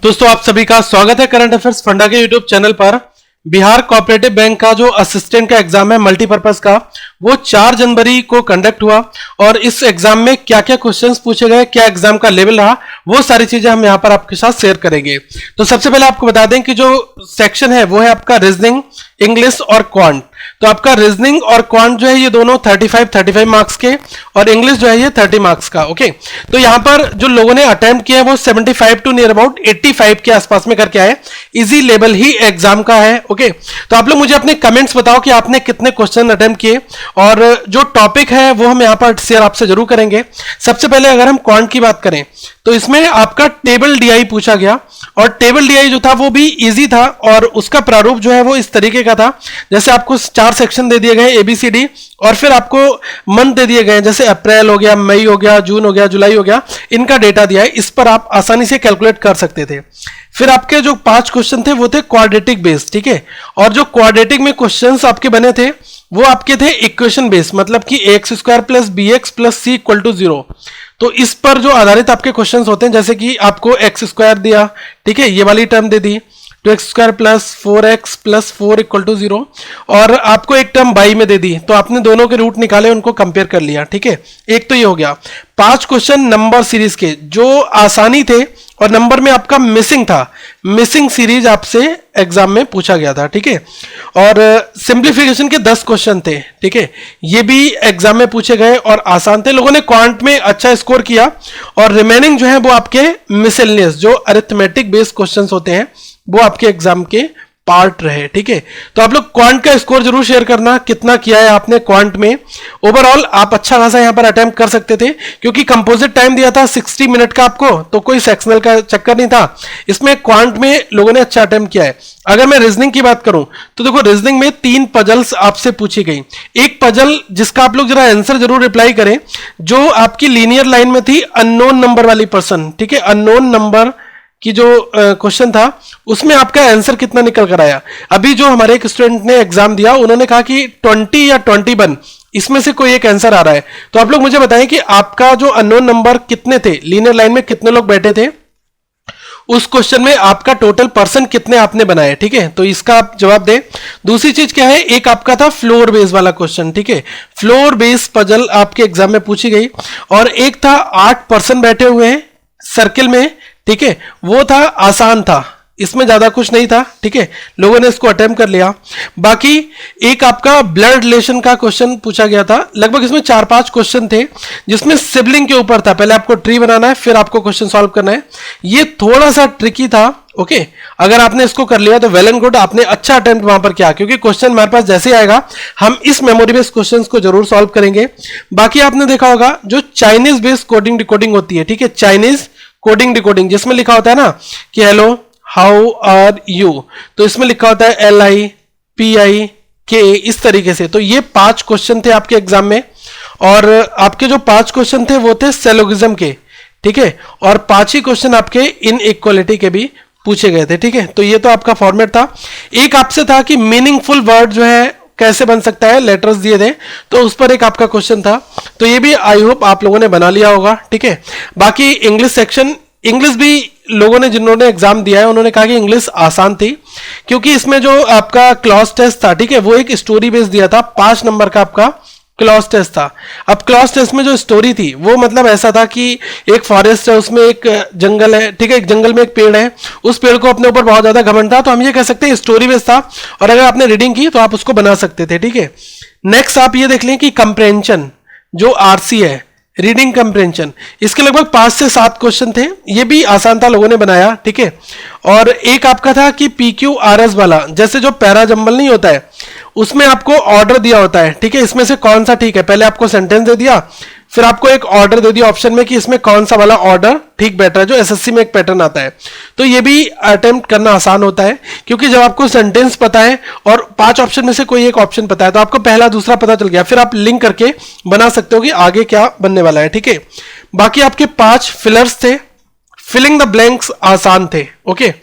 दोस्तों आप सभी का स्वागत है करंट अफेयर्स फंडा के यूट्यूब चैनल पर। बिहार कोऑपरेटिव बैंक का जो असिस्टेंट का एग्जाम है मल्टीपर्पज का, वो 4 जनवरी को कंडक्ट हुआ और इस एग्जाम में क्या क्या क्वेश्चंस पूछे गए, क्या एग्जाम का लेवल रहा, वो सारी चीजें हम यहाँ पर आपके साथ शेयर करेंगे। तो सबसे पहले आपको बता दें कि जो सेक्शन है वो है आपका रीजनिंग, इंग्लिश और क्वांट। तो आपका रीजनिंग और क्वांट जो है ये दोनों 35 मार्क्स के और इंग्लिश जो है ये 30 मार्क्स का। ओके, तो यहाँ पर जो लोगों ने अटेम्प्ट किया है वो 75 टू नियर अबाउट 85 के आसपास में करके आए। इजी लेवल ही एग्जाम का है। ओके, तो आप लोग मुझे अपने कमेंट्स बताओ कि आपने कितने क्वेश्चन अटेम्प्ट किए और जो टॉपिक है वो हम यहाँ पर शेयर आपसे जरूर करेंगे। सबसे पहले अगर हम क्वांट की बात करें तो इसमें आपका टेबल डीआई पूछा गया और टेबल डीआई जो था वो भी इजी था और उसका प्रारूप जो है वो इस तरीके का था, जैसे आपको 4 सेक्शन दे दिए गए ABCD और फिर आपको मंथ दे दिए गए, जैसे अप्रैल हो गया, मई हो गया, जून हो गया, जुलाई हो गया, इनका डेटा दिया है। इस पर आप आसानी से कैलकुलेट कर सकते थे। फिर आपके जो 5 क्वेश्चन थे वो थे क्वाड्रेटिक बेस्ड, ठीक है, और जो क्वाड्रेटिक में क्वेश्चंस आपके बने थे वो आपके थे इक्वेशन बेस्ड, मतलब कि ax² + bx + c = 0। तो इस पर जो आधारित आपके क्वेश्चंस होते हैं, जैसे कि आपको x² दिया, ठीक है, ये वाली टर्म दे दी 2x² + 4x + 4 = 0 और आपको एक टर्म y में दे दी, तो आपने दोनों के रूट निकाले, उनको कंपेयर कर लिया, ठीक है। एक तो ये हो गया। 5 क्वेश्चन नंबर सीरीज के जो आसानी थे और नंबर में आपका मिसिंग था, मिसिंग सीरीज आपसे एग्जाम में पूछा गया था, ठीक है। और सिंप्लीफिकेशन के 10 क्वेश्चन थे, ठीक है, ये भी एग्जाम में पूछे गए और आसान थे। लोगों ने क्वांट में अच्छा स्कोर किया और रिमेनिंग जो है वो आपके मिसलेनियस जो अरिथमेटिक बेस्ड क्वेश्चंस होते हैं वो आपके एग्जाम के पार्ट रहे, ठीक है। तो आप लोग क्वांट का स्कोर जरूर शेयर करना, कितना किया है आपने क्वांट में। ओवरऑल आप अच्छा खासा यहां पर अटेम्प्ट कर सकते थे, क्योंकि कंपोजिट टाइम दिया था 60 मिनट का आपको, तो कोई सेक्शनल का चक्कर नहीं था। इसमें क्वांट में लोगों ने अच्छा अटेम्प्ट किया है। अगर मैं रीजनिंग की बात करूं तो देखो, रीजनिंग में 3 पजल्स आपसे पूछी गई। एक पजल जिसका आप लोग जरा आंसर जरूर रिप्लाई करें, जो आपकी लीनियर लाइन में थी, अननोन नंबर वाली पर्सन, ठीक है, अननोन नंबर की जो क्वेश्चन था उसमें आपका आंसर कितना निकल कर आया। अभी जो हमारे एक स्टूडेंट ने एग्जाम दिया, उन्होंने कहा कि 20 या 21 इसमें से कोई एक आंसर आ रहा है। तो आप लोग मुझे बताएं कि आपका जो अननोन नंबर कितने थे, लीनियर लाइन में कितने लोग बैठे थे, उस क्वेश्चन में आपका टोटल पर्सन कितने आपने बनाए, ठीक है। तो इसका आप जवाब दें। दूसरी चीज क्या है, एक आपका था फ्लोर बेस वाला क्वेश्चन, ठीक है, फ्लोर बेस पजल आपके एग्जाम में पूछी गई और एक था 8 पर्सन बैठे हुए हैं सर्किल में, ठीक है, वो था, आसान था, इसमें ज्यादा कुछ नहीं था, ठीक है, लोगों ने इसको अटेम्प्ट कर लिया। बाकी एक आपका ब्लड रिलेशन का क्वेश्चन पूछा गया था, लगभग इसमें 4-5 क्वेश्चन थे जिसमें सिबलिंग के ऊपर था। पहले आपको ट्री बनाना है, फिर आपको क्वेश्चन सॉल्व करना है। ये थोड़ा सा ट्रिकी था, ओके। अगर आपने इसको कर लिया तो वेल एंड गुड, आपने अच्छा अटेम्प्ट वहां पर किया, क्योंकि क्वेश्चन हमारे पास जैसे आएगा हम इस मेमोरी बेस्ड क्वेश्चंस को जरूर सॉल्व करेंगे। बाकी आपने देखा होगा जो चाइनीज बेस्ड कोडिंग डिकोडिंग होती है, ठीक है, चाइनीज कोडिंग डिकोडिंग, जिसमें लिखा होता है ना कि हेलो हाउ आर यू, तो इसमें लिखा होता है LIPIK, इस तरीके से। तो ये 5 क्वेश्चन थे आपके एग्जाम में और आपके जो 5 क्वेश्चन थे वो थे सेलोगिज्म के, ठीक है, और 5 ही क्वेश्चन आपके इनइक्वालिटी के भी पूछे गए थे, ठीक है। तो ये तो आपका फॉर्मेट था। एक आपसे था कि मीनिंगफुल वर्ड जो है कैसे बन सकता है, लेटर्स दिए थे, तो उस पर एक आपका क्वेश्चन था। तो ये भी आई होप आप लोगों ने बना लिया होगा, ठीक है। बाकी इंग्लिश सेक्शन, इंग्लिश भी लोगों ने जिन्होंने एग्जाम दिया है उन्होंने कहा कि इंग्लिश आसान थी, क्योंकि इसमें जो आपका क्लॉज टेस्ट था, ठीक है, वो एक स्टोरी बेस्ड दिया था, 5 नंबर का आपका क्लॉज टेस्ट था। अब क्लॉज टेस्ट में जो स्टोरी थी वो मतलब ऐसा था कि एक फॉरेस्ट है, उसमें एक जंगल है, ठीक है, एक जंगल में एक पेड़ है, उस पेड़ को अपने ऊपर बहुत ज्यादा घमंड था, तो हम ये कह सकते हैं स्टोरी बेस्ड था और अगर आपने रीडिंग की तो आप उसको बना सकते थे, ठीक है। नेक्स्ट आप ये देख लें कि कंप्रेंशन जो RC है, रीडिंग कंप्रेंशन, इसके लगभग 5 से 7 क्वेश्चन थे, ये भी आसान था, लोगों ने बनाया, ठीक है। और एक आपका था कि PQRS वाला, जैसे जो पैरा जंबल नहीं होता है उसमें आपको ऑर्डर दिया होता है, ठीक है, इसमें से कौन सा ठीक है, पहले आपको सेंटेंस दे दिया, फिर आपको एक ऑर्डर दे दिया ऑप्शन में कि इसमें कौन सा वाला ऑर्डर ठीक बैठ रहा है, जो SSC में एक पैटर्न आता है। तो ये भी अटेम्प्ट करना आसान होता है, क्योंकि जब आपको सेंटेंस पता है और 5 ऑप्शन में से कोई एक ऑप्शन पता है तो आपको पहला दूसरा पता चल गया, फिर आप लिंक करके बना सकते हो कि आगे क्या बनने वाला है, ठीक है। बाकी आपके 5 फिलर्स थे, फिलिंग द ब्लैंक्स आसान थे, ओके।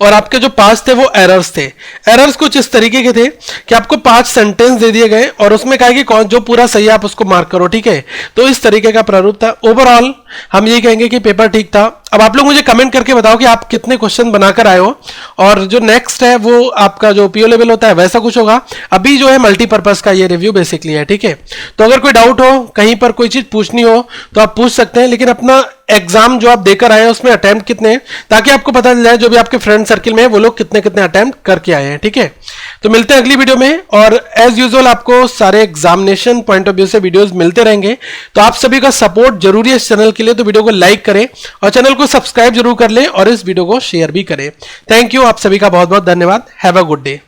और आपके जो 5 थे वो एरर्स थे। एरर्स कुछ इस तरीके के थे कि आपको 5 सेंटेंस दे दिए गए और उसमें कहा कि कौन जो पूरा सही है आप उसको मार्क करो, ठीक है। तो इस तरीके का प्रारूप था। ओवरऑल हम ये कहेंगे कि पेपर ठीक था, अब आप लोग मुझे कमेंट करके बताओ कि आप कितने क्वेश्चन बनाकर आए हो, और जो नेक्स्ट है वो आपका जो पीओ लेवल होता है वैसा कुछ होगा। अभी जो है मल्टीपर्पज का ये रिव्यू बेसिकली है, ठीक है। तो अगर कोई डाउट हो, कहीं पर कोई चीज पूछनी हो तो आप पूछ सकते हैं, लेकिन अपना एग्जाम जो आप देकर आए हैं उसमें अटेम्प्ट कितने हैं, ताकि आपको पता चल जाए जो भी आपके फ्रेंड सर्किल में है वो लोग कितने कितने अटेम्प्ट करके आए हैं, ठीक है। तो मिलते हैं अगली वीडियो में, और एज यूजुअल आपको सारे एग्जामिनेशन पॉइंट ऑफ व्यू से वीडियोस मिलते रहेंगे। तो आप सभी का सपोर्ट जरूरी है इस चैनल के लिए, तो वीडियो को लाइक करें और चैनल को सब्सक्राइब जरूर कर लें और इस वीडियो को शेयर भी करें। थैंक यू, आप सभी का बहुत बहुत धन्यवाद। Have a good day.